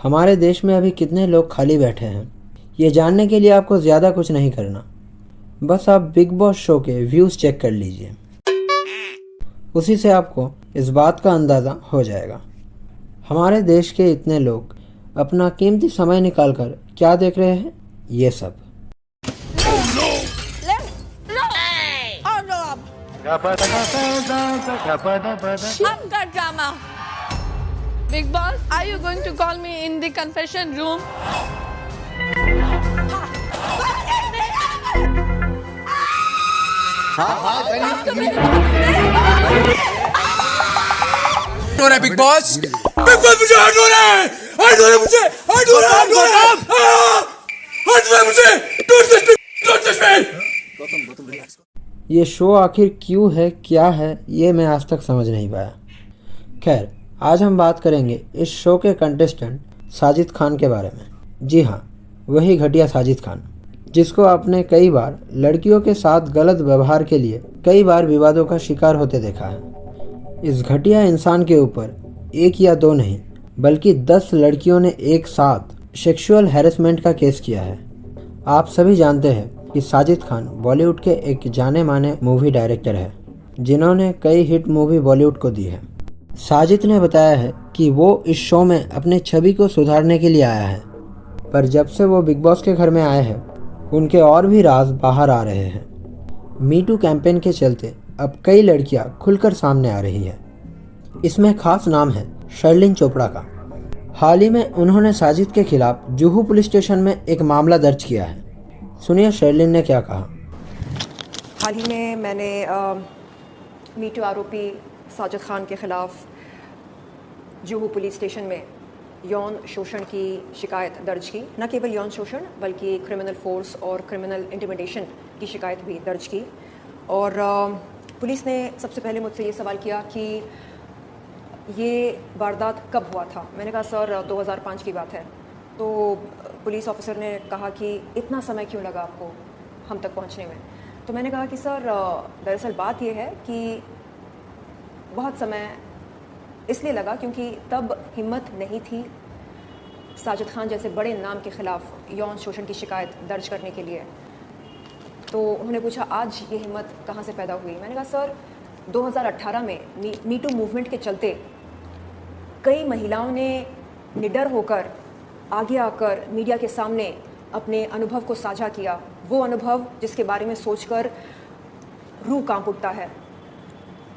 हमारे देश में अभी कितने लोग खाली बैठे हैं, ये जानने के लिए आपको ज़्यादा कुछ नहीं करना। बस आप बिग बॉस शो के व्यूज़ चेक कर लीजिए, उसी से आपको इस बात का अंदाज़ा हो जाएगा। हमारे देश के इतने लोग अपना कीमती समय निकालकर क्या देख रहे हैं, ये सब। Drama. Big Boss, are you going to call me in the confession room? हो रहा है बिग बॉस मुझे हट हो रहा है, हट हो रहा है मुझे, हट हो रहा है, हट हो रहा है, हट हो रहा है मुझे, डोंट टच मी। ये शो आखिर क्यों है, क्या है, ये मैं आज तक समझ नहीं पाया। खैर, आज हम बात करेंगे इस शो के कंटेस्टेंट साजिद खान के बारे में। जी हाँ, वही घटिया साजिद खान, जिसको आपने कई बार लड़कियों के साथ गलत व्यवहार के लिए कई बार विवादों का शिकार होते देखा है। इस घटिया इंसान के ऊपर एक या दो नहीं बल्कि 10 लड़कियों ने एक साथ सेक्सुअल हैरेसमेंट का केस किया है। आप सभी जानते हैं कि साजिद खान बॉलीवुड के एक जाने माने मूवी डायरेक्टर है, जिन्होंने कई हिट मूवी बॉलीवुड को दी है। साजिद ने बताया है कि वो इस शो में अपने छवि को सुधारने के लिए आया है, पर जब से वो बिग बॉस के घर में आए हैं, उनके और भी राज बाहर आ रहे हैं। मी टू कैंपेन के चलते अब कई लड़कियां खुलकर सामने आ रही हैं। इसमें खास नाम है शर्लिन चोपड़ा का। हाल ही में उन्होंने साजिद के खिलाफ जुहू पुलिस स्टेशन में एक मामला दर्ज किया है। सुनिए शर्लिन ने क्या कहा। हाल ही में मैंने मीटू आरोपी साजिद खान के खिलाफ जुहू पुलिस स्टेशन में यौन शोषण की शिकायत दर्ज की। न केवल यौन शोषण बल्कि क्रिमिनल फोर्स और क्रिमिनल इंटिमिडेशन की शिकायत भी दर्ज की। और पुलिस ने सबसे पहले मुझसे ये सवाल किया कि ये वारदात कब हुआ था। मैंने कहा सर 2005 की बात है। तो पुलिस ऑफिसर ने कहा कि इतना समय क्यों लगा आपको हम तक पहुंचने में। तो मैंने कहा कि सर दरअसल बात ये है कि बहुत समय इसलिए लगा क्योंकि तब हिम्मत नहीं थी साजिद खान जैसे बड़े नाम के ख़िलाफ़ यौन शोषण की शिकायत दर्ज करने के लिए। तो उन्होंने पूछा आज ये हिम्मत कहाँ से पैदा हुई। मैंने कहा सर 2018 में मीटू मूवमेंट के चलते कई महिलाओं ने निडर होकर आगे आकर मीडिया के सामने अपने अनुभव को साझा किया। वो अनुभव जिसके बारे में सोचकर रूह कांप उठता है।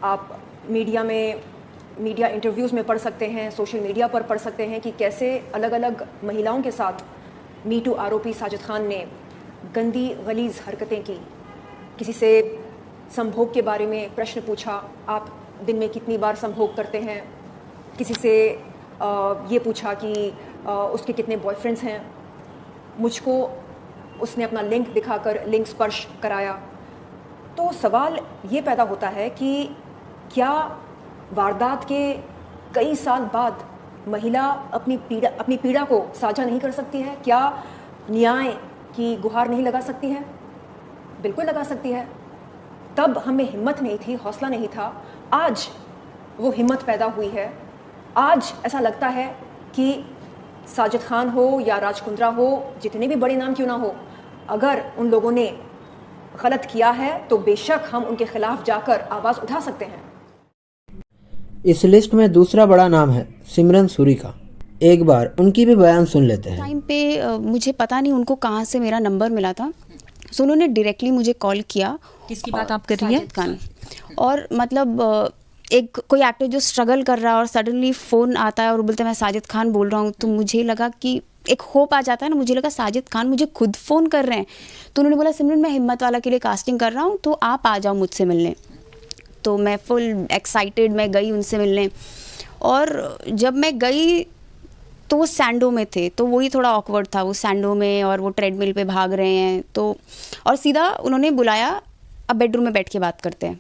आप मीडिया इंटरव्यूज़ में पढ़ सकते हैं, सोशल मीडिया पर पढ़ सकते हैं कि कैसे अलग अलग महिलाओं के साथ मीटू आरोपी साजिद खान ने गंदी गलीज़ हरकतें की। किसी से संभोग के बारे में प्रश्न पूछा, आप दिन में कितनी बार संभोग करते हैं। किसी से ये पूछा कि उसके कितने बॉयफ्रेंड्स हैं। मुझको उसने अपना लिंक दिखाकर लिंक स्पर्श कराया। तो सवाल ये पैदा होता है कि क्या वारदात के कई साल बाद महिला अपनी पीड़ा को साझा नहीं कर सकती है? क्या न्याय की गुहार नहीं लगा सकती है? बिल्कुल लगा सकती है। तब हमें हिम्मत नहीं थी, हौसला नहीं था। आज वो हिम्मत पैदा हुई है। आज ऐसा लगता है कि साजिद खान हो या राज कुंद्रा हो, जितने भी बड़े नाम क्यों ना हो, अगर उन लोगों ने गलत किया है तो बेशक हम उनके खिलाफ जाकर आवाज़ उठा सकते हैं। इस लिस्ट में दूसरा बड़ा नाम है सिमरन सूरी का। एक बार उनकी भी बयान सुन लेते हैं। टाइम पे मुझे पता नहीं उनको कहाँ से मेरा नंबर मिला था, सो उन्होंने डायरेक्टली मुझे कॉल किया। किसकी बात आप कर रही हैं? साजिद खान। और मतलब एक कोई एक्टर जो स्ट्रगल कर रहा है और सडनली फ़ोन आता है और बोलते हैं मैं साजिद खान बोल रहा हूँ, तो मुझे लगा कि एक होप आ जाता है ना। मुझे लगा साजिद खान मुझे खुद फ़ोन कर रहे हैं। तो उन्होंने बोला सिमरन मैं हिम्मत वाला के लिए कास्टिंग कर रहा हूँ, तो आप आ जाओ मुझसे मिलने। तो मैं फुल एक्साइटेड मैं गई उनसे मिलने। और जब मैं गई तो वो सैंडो में थे, तो वही थोड़ा ऑकवर्ड था, वो सैंडो में और वो ट्रेडमिल पे भाग रहे हैं। तो और सीधा उन्होंने बुलाया अब बेडरूम में बैठ के बात करते हैं।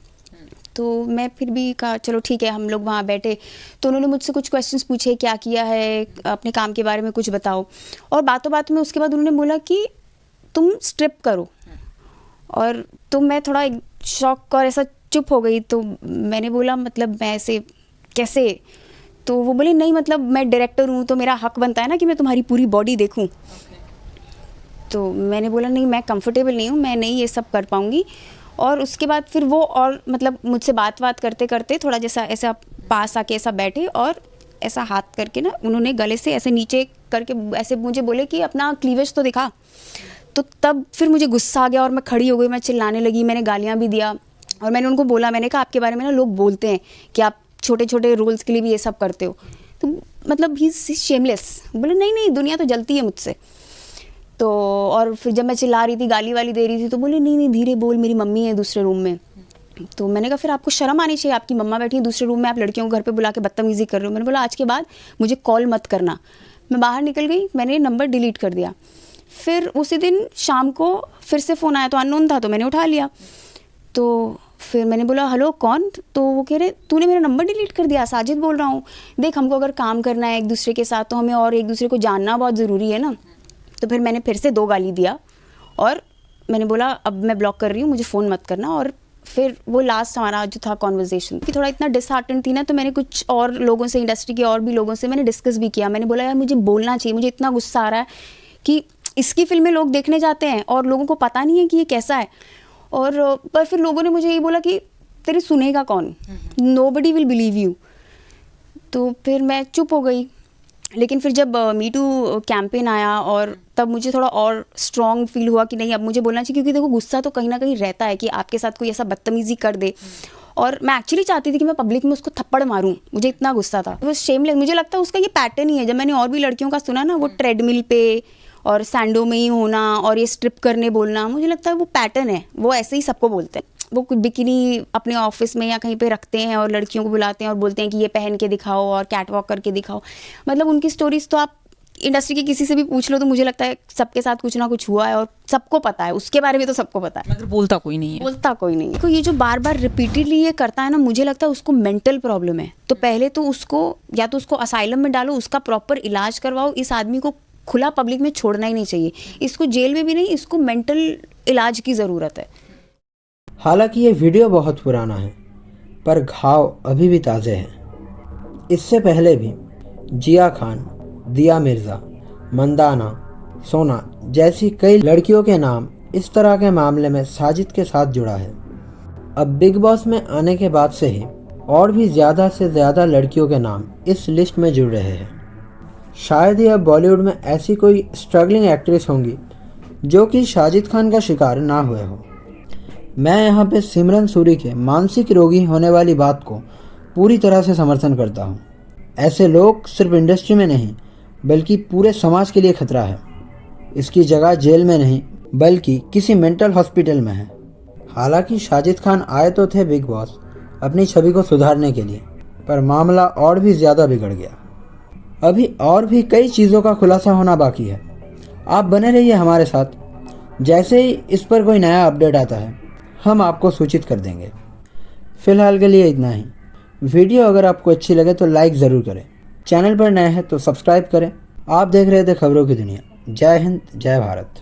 तो मैं फिर भी कहा चलो ठीक है, हम लोग वहाँ बैठे। तो उन्होंने मुझसे कुछ क्वेश्चंस पूछे, क्या किया है, अपने काम के बारे में कुछ बताओ। और बातों बातों में उसके बाद उन्होंने बोला कि तुम स्ट्रिप करो। और तो मैं थोड़ा शॉक और ऐसा चुप हो गई। तो मैंने बोला मतलब मैं ऐसे कैसे? तो वो बोले नहीं मतलब मैं डायरेक्टर हूँ तो मेरा हक बनता है ना कि मैं तुम्हारी पूरी बॉडी देखूँ। तो मैंने बोला नहीं मैं कंफर्टेबल नहीं हूँ, मैं नहीं ये सब कर पाऊँगी। और उसके बाद फिर वो और मतलब मुझसे बात करते करते थोड़ा जैसा ऐसा पास आके ऐसा बैठे और ऐसा हाथ करके ना उन्होंने गले से ऐसे नीचे करके ऐसे मुझे बोले कि अपना क्लीवेज तो दिखा। तो तब फिर मुझे गुस्सा आ गया और मैं खड़ी हो गई, मैं चिल्लाने लगी, मैंने गालियाँ भी दिया। और मैंने उनको बोला, मैंने कहा आपके बारे में ना लोग बोलते हैं कि आप छोटे छोटे रोल्स के लिए भी ये सब करते हो, तो मतलब ही शेमलेस। बोले नहीं नहीं दुनिया तो जलती है मुझसे। तो और फिर जब मैं चिल्ला रही थी, गाली वाली दे रही थी, तो बोले नहीं नहीं धीरे बोल, मेरी मम्मी है दूसरे रूम में। तो मैंने कहा फिर आपको शर्म आनी चाहिए, आपकी मम्मा बैठी है दूसरे रूम में, आप लड़कियों को घर पे बुला के बदतमीजी कर रहे हो। मैंने बोला आज के बाद मुझे कॉल मत करना। मैं बाहर निकल गई, मैंने नंबर डिलीट कर दिया। फिर उसी दिन शाम को फिर से फ़ोन आया, तो अननोन था तो मैंने उठा लिया। तो फिर मैंने बोला हेलो कौन? तो वो कह रहे तूने मेरा नंबर डिलीट कर दिया, साजिद बोल रहा हूँ। देख हमको अगर काम करना है एक दूसरे के साथ तो हमें और एक दूसरे को जानना बहुत ज़रूरी है ना। तो फिर मैंने फिर से 2 गाली दिया और मैंने बोला अब मैं ब्लॉक कर रही हूँ, मुझे फ़ोन मत करना। और फिर वो लास्ट हमारा जो था कॉन्वर्जेसन कि थोड़ा इतना डिसहार्टन थी ना, तो मैंने कुछ और लोगों से, इंडस्ट्री के और भी लोगों से मैंने डिस्कस भी किया। मैंने बोला यार मुझे बोलना चाहिए, मुझे इतना गुस्सा आ रहा है कि इसकी फिल्में लोग देखने जाते हैं और लोगों को पता नहीं है कि ये कैसा है। और पर फिर लोगों ने मुझे ये बोला कि तेरी सुनेगा कौन, नोबडी विल बिलीव यू। तो फिर मैं चुप हो गई। लेकिन फिर जब मी टू कैंपेन आया और तब मुझे थोड़ा और स्ट्रॉन्ग फील हुआ कि नहीं अब मुझे बोलना चाहिए, क्योंकि देखो गुस्सा तो कहीं ना कहीं रहता है कि आपके साथ कोई ऐसा बदतमीजी कर दे। और मैं एक्चुअली चाहती थी कि मैं पब्लिक में उसको थप्पड़ मारूं, मुझे इतना गुस्सा था। वो शेमलेस, मुझे लगता है उसका ये पैटर्न ही है। जब मैंने और भी लड़कियों का सुना ना, वो ट्रेडमिल पे और सैंडो में ही होना और ये स्ट्रिप करने बोलना, मुझे लगता है वो पैटर्न है, वो ऐसे ही सबको बोलते हैं। वो कुछ बिकिनी अपने ऑफिस में या कहीं पे रखते हैं और लड़कियों को बुलाते हैं और बोलते हैं कि ये पहन के दिखाओ और कैट वॉक करके दिखाओ। मतलब उनकी स्टोरीज तो आप इंडस्ट्री के किसी से भी पूछ लो तो मुझे लगता है सबके साथ कुछ ना कुछ हुआ है और सबको पता है, उसके बारे में तो सबको पता है, मगर बोलता कोई नहीं है। बोलता कोई नहीं है। तो ये जो बार बार रिपीटेडली ये करता है ना, मुझे लगता है उसको मेंटल प्रॉब्लम है। तो पहले तो उसको या तो उसको असाइलम में डालो, उसका प्रॉपर इलाज करवाओ। इस आदमी को खुला पब्लिक में छोड़ना ही नहीं चाहिए, इसको जेल में भी नहीं, इसको मेंटल इलाज की ज़रूरत है। हालांकि ये वीडियो बहुत पुराना है पर घाव अभी भी ताज़े हैं। इससे पहले भी जिया खान, दिया मिर्ज़ा, मंदाना, सोना जैसी कई लड़कियों के नाम इस तरह के मामले में साजिद के साथ जुड़ा है। अब बिग बॉस में आने के बाद से ही और भी ज़्यादा से ज़्यादा लड़कियों के नाम इस लिस्ट में जुड़ रहे हैं। शायद ही अब बॉलीवुड में ऐसी कोई स्ट्रगलिंग एक्ट्रेस होंगी जो कि साजिद खान का शिकार ना हुए हो। मैं यहाँ पे सिमरन सूरी के मानसिक रोगी होने वाली बात को पूरी तरह से समर्थन करता हूँ। ऐसे लोग सिर्फ इंडस्ट्री में नहीं बल्कि पूरे समाज के लिए खतरा है। इसकी जगह जेल में नहीं बल्कि किसी मेंटल हॉस्पिटल में है। हालांकि साजिद खान आए तो थे बिग बॉस अपनी छवि को सुधारने के लिए, पर मामला और भी ज़्यादा बिगड़ गया। अभी और भी कई चीज़ों का खुलासा होना बाकी है। आप बने रहिए हमारे साथ। जैसे ही इस पर कोई नया अपडेट आता है हम आपको सूचित कर देंगे। फिलहाल के लिए इतना ही। वीडियो अगर आपको अच्छी लगे तो लाइक ज़रूर करें। चैनल पर नए हैं तो सब्सक्राइब करें। आप देख रहे थे खबरों की दुनिया। जय हिंद, जय भारत।